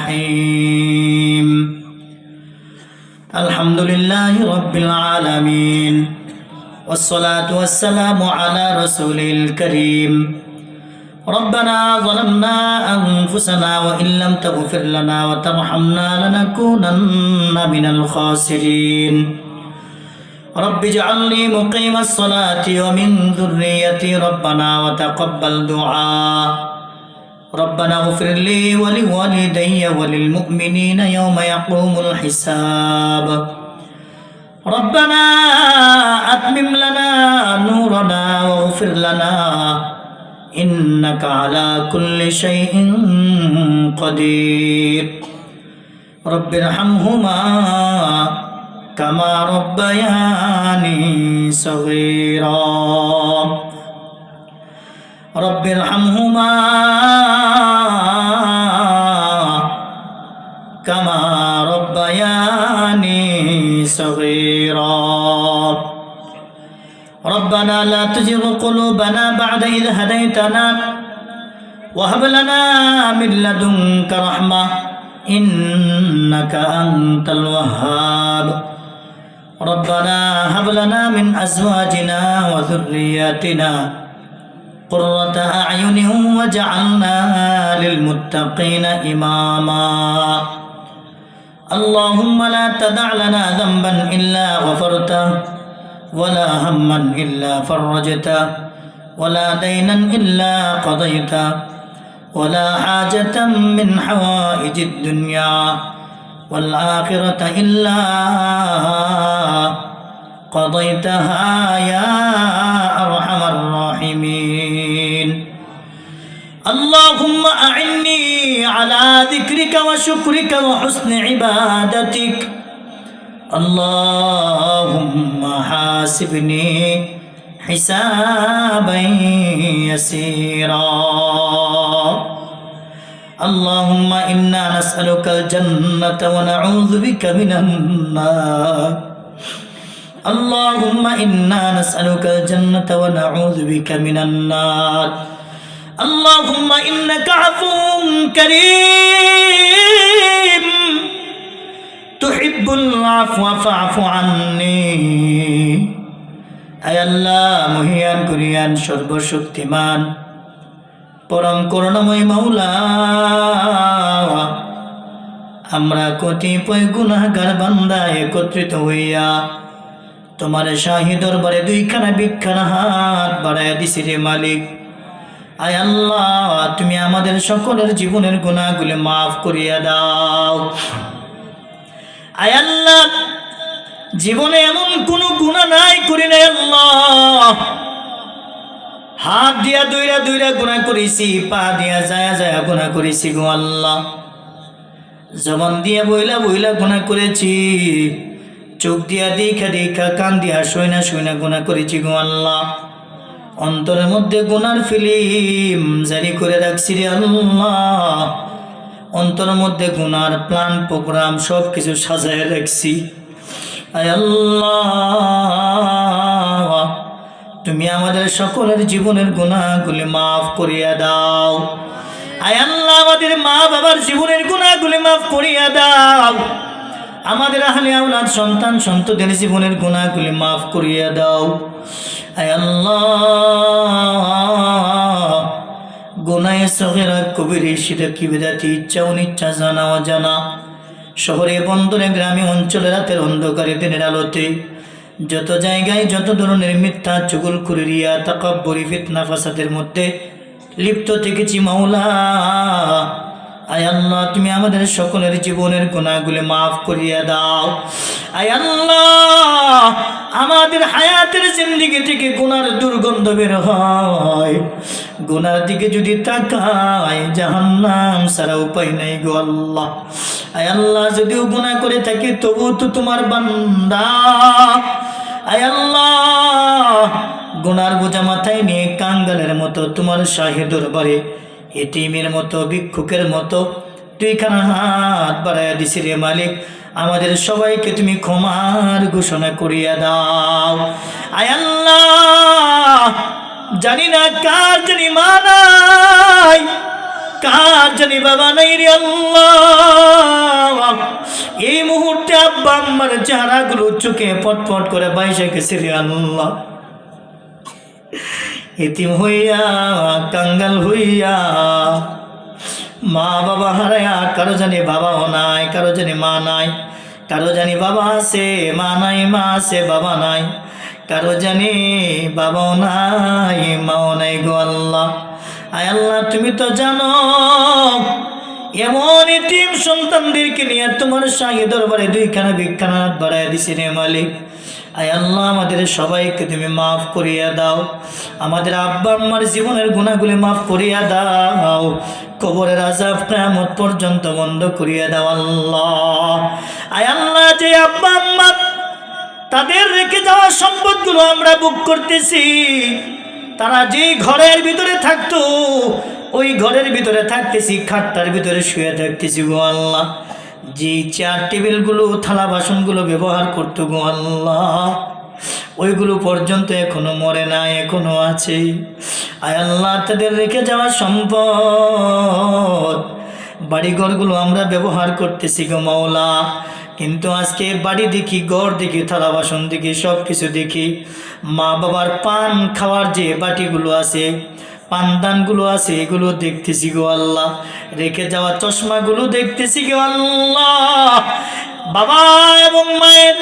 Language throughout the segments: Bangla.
الرحيم الحمد لله رب العالمين والصلاة والسلام على رسوله الكريم ربنا ظلمنا أنفسنا وإن لم تغفر لنا وترحمنا لنكونن من الخاسرين رب اجعلني مقيم الصلاة ومن ذريتي ربنا وتقبل دعاء ربنا اغفر لي ولوالدي وللمؤمنين يوم يقوم الحساب ربنا أتمم لنا نورنا واغفر لنا إنك على كل شيء قدير رب ارحمهما كما ربياني صغيرا رب ارحمهما كما ربياني صغيرا ربنا لا تزغ قلوبنا بعد إذ هديتنا وهب لنا من لدنك رحمة إنك أنت الوهاب ربنا هب لنا من أزواجنا وذرياتنا قرة أعين واجعلنا للمتقين إماما اللهم لا تدع لنا ذنبا إلا غفرته ولا هما إلا فرجته ولا دينا إلا قضيته ولا حاجة من حوائج الدنيا والآخرة إلا قضيتها يا أرحم الراحمين اللهم أعني على ذكرك وشكرك وحسن عبادتك اللهم حاسبني حسابا يسيرا اللهم إنا نسألك الجنة ونعوذ بك من النار اللهم إنا نسألك الجنة ونعوذ بك من النار اللهم إنك عفو كريم تحب العفو فاعف عني আয় আল্লাহ মহিয়ান কুরিয়ান সর্বশক্তিমান পরম করুণাময় মাওলা আমরা কতিপয় গুনাহগার বান্দা একত্রিত হইয়া তোমার শাহী দরবারে দুইখানা ভিক্ষার হাত বাড়াইয়া দিছি রে মালিক। আয় আল্লাহ তুমি আমাদের সকলের জীবনের গুনাহগুলি মাফ করিয়া দাও। আয় আল্লাহ জীবনে এমন কোনো গুনাহ নাই করি নাই আল্লাহ, হাত দিয়া দইরা দইরা গুনাহ করেছি, পা দিয়া যায়া যায়া গুনাহ করেছি গো আল্লাহ, জবান দিয়া বইলা বইলা গুনাহ করেছি, চোখ দিয়া দেখা দেখা, কান দিয়া শুইনা শুইনা গুনাহ করেছি গো আল্লাহ। অন্তরের মধ্যে গুনার ফিল্ম জারি করে রাখছি রে আল্লাহ, অন্তরের মধ্যে গুনার প্ল্যান প্রোগ্রাম সব কিছু সাজায় রাখছি। আয় আল্লাহ তুমি আমাদের সকলের জীবনের গুনাহগুলি মাফ করিয়া দাও। আয় আল্লাহ আমাদের মা বাবার জীবনের গুনাহগুলি মাফ করিয়া দাও। আমাদের আহলে আওলাদ সন্তান সন্ততির জীবনের গুনাহগুলি মাফ করিয়া দাও। আয় আল্লাহ গুনাহে সগীরা কবিরা শিরকি বিদআতি ইচ্ছা অনিচ্ছা জানা অজানা, শহরে বন্দরে গ্রামে অঞ্চলে রাতের অন্ধকারে দিনের আলোতে যত জায়গায় যত ধরনের মিথ্যা চুগলখুরি রিয়া তাকাব্বুরি ফিতনা ফাসাদের মধ্যে লিপ্ত থেকেছি মাওলা। আয় আল্লাহ তুমি আমাদের সকলের জীবনের গুনাহগুলি মাফ করিয়া দাও। আয় আল্লাহ আমাদের হায়াতের জিন্দেগি থেকে গুনার দুর্গন্ধ বের হয়, গুনার দিকে যদি তাকাই জাহান্নাম ছাড়া উপায় নাই গো আল্লাহ। আয় আল্লাহ যদিও গুনাহ করে থাকি তবু তো তোমার বান্দা। আয় আল্লাহ গুনার বোঝা মাথায় নিয়ে কাঙ্গালের মতো তোমার শাহী দরবারে এতিমের মতো ভিক্ষুকের মতো দুইখানা হাত বাড়াইয়া দিছি রে মালিক। আমাদের সবাইকে তুমি ক্ষমার ঘোষণা করিয়া দাও। আয় আল্লাহ জানি না কার জানি মা নাই, কার জানি বাবা নাই রে আল্লাহ, আব্বা আম্মার চেহারাগুলো চোখে পটপট করে বাইসে গেছে রে আল্লাহ। এতিম হইয়া কাঙ্গাল হইয়া মা বাবা হারায়া, কারো জানি বাবাও নাই, কারো জানি মা নাই, কারো জানি বাবা আছে মা নাই, মা আছে বাবা নাই, কারো জানি বাবাও নাই মাও নাই গো আল্লাহ। আয় আল্লাহ, তুমি তো জানো এমন এতিম সন্তানদেরকে নিয়ে তোমার শাহী দরবারে দুইখানা ভিক্ষার হাত বাড়াইয়া দিছি রে মালিক। আয় আল্লাহ, আমাদের সবাইকে তুমি মাফ করিয়া দাও, আমাদের আব্বা আম্মার জীবনের গুনাহগুলি মাফ করিয়া দাও, কবরের আযাব কিয়ামত পর্যন্ত বন্ধ করিয়া দাও আল্লাহ। আয় আল্লাহ, যে আব্বা আম্মা তাদের রেখে যাওয়া সম্পদগুলো আমরা ভোগ করতেছি, তারা যে ঘরের ভিতরে থাকতো ওই ঘরের ভিতরে থাকতেছি, খাটটার ভিতরে শুয়ে থাকতেছি গো আল্লাহ, যে চেয়ার টেবিলগুলো থালা বাসনগুলো ব্যবহার করতো গো আল্লাহ, ওইগুলো পর্যন্ত এখনো মরে না, এখনো আছে। আয় আল্লাহ, তাদের রেখে যাওয়া সম্পদ বাড়িঘরগুলো আমরা ব্যবহার করতেছি গো মাওলা, কিন্তু আজকে বাড়ি দেখি, ঘর দেখি, থালা বাসন দেখি, সব কিছু দেখি, মা বাবার পান খাওয়ার যে বাটিগুলো আছে, পানদানগুলো আছে, এগুলো দেখতেছি গো আল্লাহ, রেখে যাওয়া চশমাগুলো দেখতেছি গো আল্লাহ, বাবা এবং মায়ের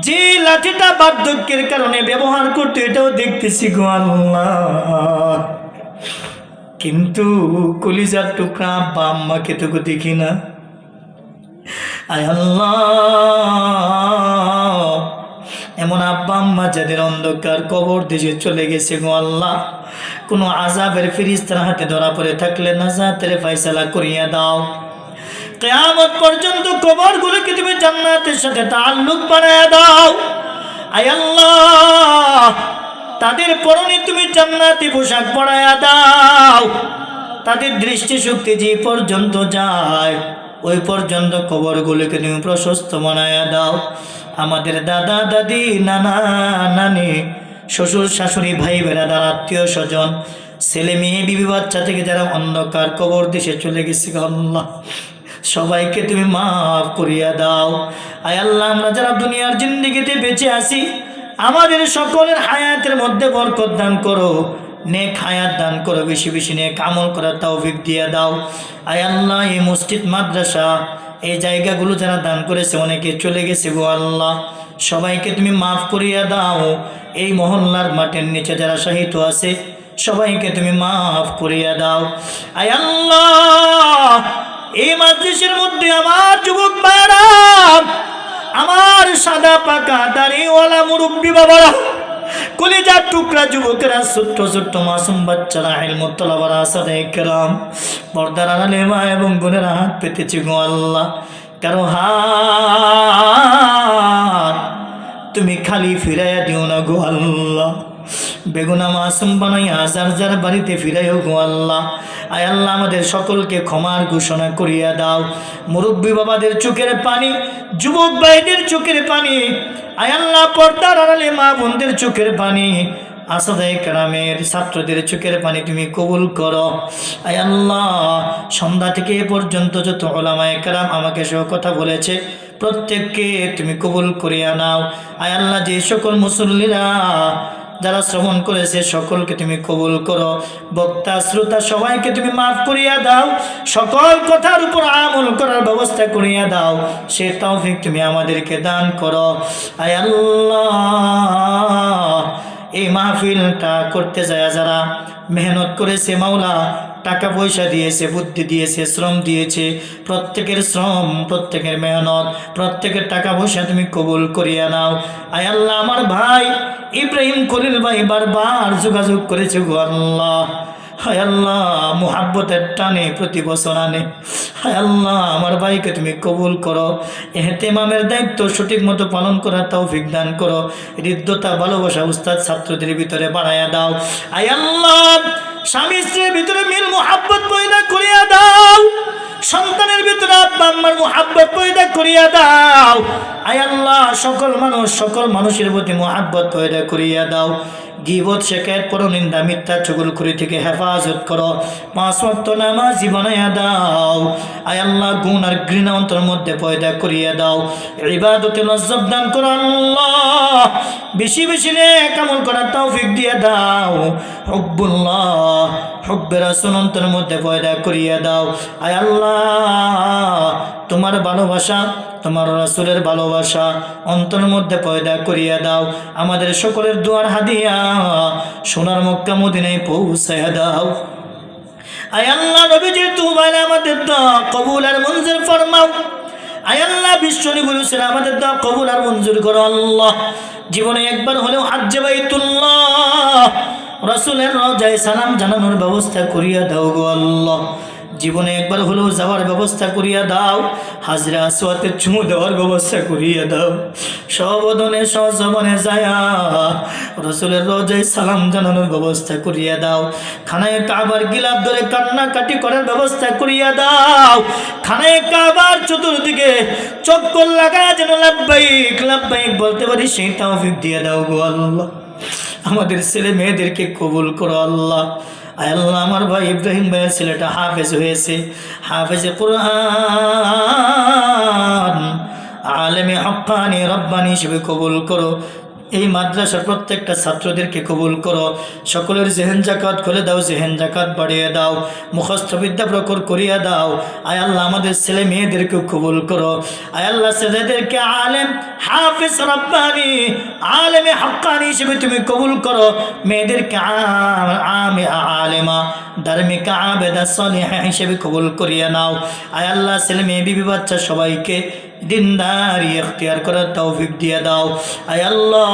যে লাঠিটা বার্ধক্যের কারণে ব্যবহার করতো এটাও দেখতেছি গো আল্লাহ, কিন্তু কলিজার টুকরা আব্বা আম্মাকে তো দেখি না। আয় আল্লাহ, এমন আব্বা আম্মা যাদের অন্ধকার কবর দেশে চলে গেছে গো আল্লাহ, কোনো আযাবের ফেরেশতার হাতে ধরা পড়ে থাকলে নাজাতের ফয়সালা করিয়া দাও, কিয়ামত পর্যন্ত কবরগুলোকে তুমি জান্নাতের সাথে তাআল্লুক বানায়া দাও। আয় আল্লাহ, তাদের পরনে তুমি জান্নাতি পোশাক পরায়া দাও, তাদের দৃষ্টিশক্তি যে পর্যন্ত যায় ওই পর্যন্ত কবরগুলোকে তুমি প্রশস্ত বানায়া দাও। আমাদের দাদা দাদি, নানা নানি, শ্বশুর শাশুড়ি, ভাই বেড়াদার, আত্মীয় স্বজন, ছেলে মেয়ে, বিবি বাচ্চা থেকে যারা অন্ধকার কবর দেশে চলে গেছে আল্লাহ, সবাইকে তুমি মাফ করিয়া দাও। আয় আল্লাহ, আমরা যারা দুনিয়ার জিন্দেগিতে বেঁচে আছি, আমাদের সকলের হায়াতের মধ্যে বরকত দান করো, নেক হায়াত দান করো, বেশি বেশি নেক আমল করার তৌফিক দিয়ে দাও। আয় আল্লাহ, এই মসজিদ মাদ্রাসা এই জায়গাগুলো যারা দান করেছে, অনেকে চলে গেছে গো আল্লাহ, সবাইকে তুমি মাফ করিয়া দাও। এই মহল্লার মাটির নিচে যারা শহীদ আছে সবাইকে তুমি মাফ করিয়া দাও। আয় আল্লাহ, এই মাদ্রাসার মধ্যে আমার যুবক ভাইরা, আমার সাদা পাকা দাড়িওয়ালা মুরব্বী বাবারা, কলিজার টুকরা যুবকেরা, ছোট্ট ছোট্ট মাসুম বাচ্চারা, ইলমুত তালাবারা, সাদায়ে কেরাম, পর্দার আড়ালে মা এবং বোনেরা হাত পেতেছি গো আল্লাহ, কারো হাত তুমি খালি ফিরাইয়া দিও না গো আল্লাহ, বেগুনা মাসুম বানাইয়া যার যার বাড়িতে ফিরাইও গো আল্লাহ। আয় আল্লাহ, আমাদের সকলকে ক্ষমার ঘোষণা করিয়া দাও। মুরব্বী বাবাদের চোখের পানি, যুবক ভাইদের চোখের পানি, আয় আল্লাহ, পর্দার আড়ালে মা বোনদের চোখের পানি, আসাদায়ে কেরামের ছাত্রদের চোখের পানি তুমি কবুল করো। আয় আল্লাহ, সন্ধ্যা থেকে এ পর্যন্ত যত উলামায়ে কেরাম আমাকে সহ কথা বলেছে প্রত্যেককে তুমি কবুল করিয়া নাও। আয় আল্লাহ, যে সকল মুসল্লিরা যারা শ্রবণ করেছে সকলকে তুমি কবুল করো, বক্তা শ্রোতা সবাইকে তুমি মাফ করিয়া দাও, সকল কথার উপর আমল করার ব্যবস্থা করিয়া দাও, সে তৌফিক তুমি আমাদেরকে দান করো। আয় আল্লাহ, এই মাহফিলটা করতে যায় যারা মেহনত করেছে মাওলা, টাকা পয়সা দিয়েছে, বুদ্ধি দিয়েছে, শ্রম দিয়েছে, প্রত্যেকের শ্রম, প্রত্যেকের মেহনত, প্রত্যেকের টাকা পয়সা তুমি কবুল করিয়া নাও। আয় আল্লাহ, আমার ভাই ইব্রাহিম খলিল ভাই বারবার যোগাযোগ করেছে গো আল্লাহ, হায় আল্লাহ, মুহাব্বতের টানে প্রতি বছর আনে, হায় আল্লাহ, আমার ভাইকে তুমি কবুল করো, ইহতিমামের দায়িত্ব সঠিক মতো পালন করার তৌফিক দান করো, হৃদ্যতা ভালোবাসা উস্তাদ ছাত্রদের ভিতরে বাড়াইয়া দাও। আয় আল্লাহ, স্বামী স্ত্রীর ভিতরে মিল মুহাব্বত পয়দা করিয়া দাও, সন্তানের ভিতরে আব্বা আম্মার মুহাব্বত পয়দা করিয়া দাও। আয় আল্লাহ সকল মানুষের প্রতি মুহাব্বত পয়দা করিয়া দাও। গীবত শিকায়ত পরনিন্দা মিথ্যা চুগলখড়ি থেকে হেফাজত করো। 5 ওয়াক্ত নামাজ বানাইয়া দাও। আয় আল্লাহ গুনাহ আর ঘৃণা অন্তরের মধ্যে পয়দা করিয়া দাও। ইবাদতে লজ্জত দান করো আল্লাহ। বেশি বেশি নেক আমল করার তৌফিক দিয়ে দাও। হুব্বুল্লাহ হুব্বে রাসূল অন্তরের মধ্যে পয়দা করিয়া দাও। আয় আল্লাহ তোমার ভালোবাসা, তোমার রাসূলের ভালোবাসা অন্তরের মধ্যে পয়দা করিয়া দাও। আমাদের সকলের দুয়ার হাদিয়া সোনার মক্কা মদিনায় পৌঁছায়া দাও। আয় আল্লাহ নবীজির তুবাইলে আমাদের দোয়া কবুল আর মঞ্জুর ফরমাও। আয় আল্লাহ বিশ্বনবী বলেছেন আমাদের দোয়া কবুল আর মঞ্জুর করো আল্লাহ। জীবনে একবার হলেও হজ্জে বাইতুল্লাহ রাসূলের রওজায় সালাম জানানোর ব্যবস্থা করিয়া দাও গো আল্লাহ। জীবনে একবার হলেও যাওয়ার ব্যবস্থা করিয়া দাও। হাজরা আসওয়াতে চুমু দেওয়ার ব্যবস্থা করিয়া দাও। সবদনে সজমনে যায়া রাসূলের রওজায় সালাম জানানোর ব্যবস্থা করিয়া দাও। খানায়ে কাবার গিলাফ ধরে কান্নাকাটি করার ব্যবস্থা করিয়া দাও। খানায়ে কাবার চতুর্দিকে চক্কর লাগায় যেন লাব্বাইক লাব্বাইক বলতে পারি সেই তৌফিক দিয়ে দাও গো আল্লাহ। আমাদের ছেলে মেয়েদেরকে কবুল করো আল্লাহ। আয় আল্লাহ আমার ভাই ইব্রাহিম ভাইয়ের ছেলেটা হাফেজ হয়েছে, হাফেজে কুরআন আলেমে হক্কানি রব্বানি হিসেবে কবুল করো। এই মাদ্রাসার প্রত্যেকটা ছাত্রদেরকে কবুল করো। সকলের জেহেন জাকাত খুলে দাও, জেহেন জাকাত বাড়িয়ে দাও, মুখস্থ বিদ্যা প্রকর করিয়া দাও। আয় আল্লাহ আমাদের ছেলে মেয়েদেরকেও কবুল করো। আয় আল্লাহ ছেলেদেরকে আলেম হাফেজ রব্বানি আলেমে হক্কানি হিসেবে তুমি কবুল করো। মেয়েদেরকে আলেমা ধার্মিকা আবেদা সালিহা হিসেবে কবুল করিয়া নাও। আয় আল্লাহ ছেলে মেয়ে বিবি বাচ্চা সবাইকে দিনদারি ইখতিয়ার করার তৌফিক দিয়ে দাও। আয় আল্লাহ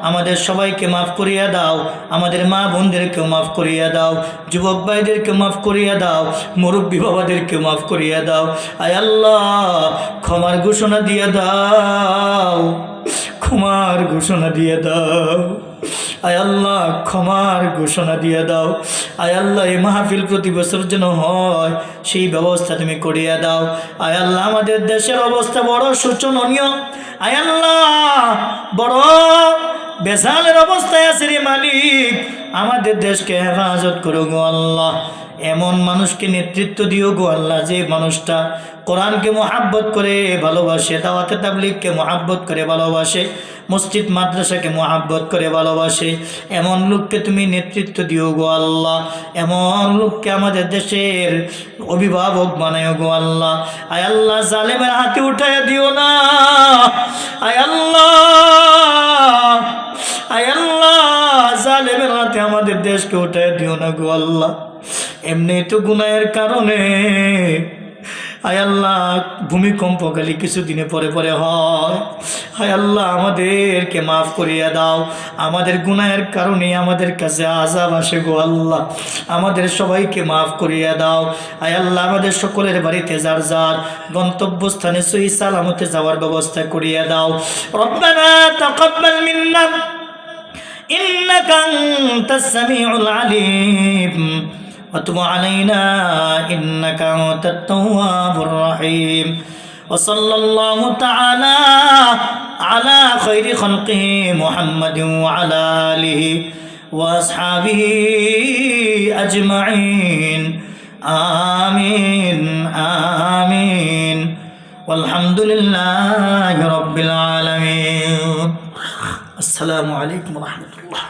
আমাদের সবাইকে মাফ করিয়া দাও। আমাদের মা বোনদেরকেও মাফ করিয়া দাও, যুবক ভাইদেরকে মাফ করিয়া দাও, মুরব্বী বাবাদেরকে মাফ করিয়া দাও। আয় আল্লাহ ক্ষমার ঘোষণা দিয়ে দাও, ক্ষমার ঘোষণা দিয়ে দাও। আয় আল্লাহ ক্ষমার ঘোষণা দিয়ে দাও। আয় আল্লাহ এই মাহফিল প্রতি বছর যেন হয় সেই ব্যবস্থা তুমি করিয়া দাও। আয় আল্লাহ আমাদের দেশের অবস্থা বড় শোচনীয়। আয় আল্লাহ বড় বেসালের অবস্থায় আছে রে মালিক। আমাদের দেশকে হেফাজত করো গো আল্লাহ। এমন মানুষকে নেতৃত্ব দিও গো আল্লাহ যে মানুষটা কোরআনকে মোহাব্বত করে ভালোবাসে, দাওয়াতে তাবলীগকে মোহাব্বত করে ভালোবাসে, মসজিদ মাদ্রাসাকে মোহাব্বত করে ভালোবাসে। এমন লোককে তুমি নেতৃত্ব দিও গো আল্লাহ। এমন লোককে আমাদের দেশের অভিভাবক বানায় গো আল্লাহ। আয় আল্লাহ জালেমের হাতে উঠাইয়া দিও না। আয় আল্লাহ, আয় আল্লাহ জালেমের হাতে আমাদের দেশকে উঠাইয়া দিও না গো আল্লাহ। এমনি তো গুনাহের কারণে আয় আল্লাহ ভূমিকম্প খালি কিছুদিনে পরে পরে হয়। আয় আল্লাহ আমাদেরকে মাফ করিয়া দাও। আমাদের গুনাহের কারণে আমাদের কাছে আযাব আসে গো আল্লাহ। আমাদের সবাইকে মাফ করিয়া দাও। আয় আল্লাহ আমাদের সকলের বাড়িতে যার যার গন্তব্যস্থানে সহি সালামতে যাওয়ার ব্যবস্থা করিয়া দাও। রব্বানা তাকাব্বাল মিন্না ইন্নাকা আনতাস সামিউল আলিম وتب علينا إنك أنت التواب الرحيم وصلى الله تعالى على خير خلقه محمد وعلى آله وأصحابه أجمعين آمين آمين والحمد لله رب العالمين. السلام عليكم ورحمة الله.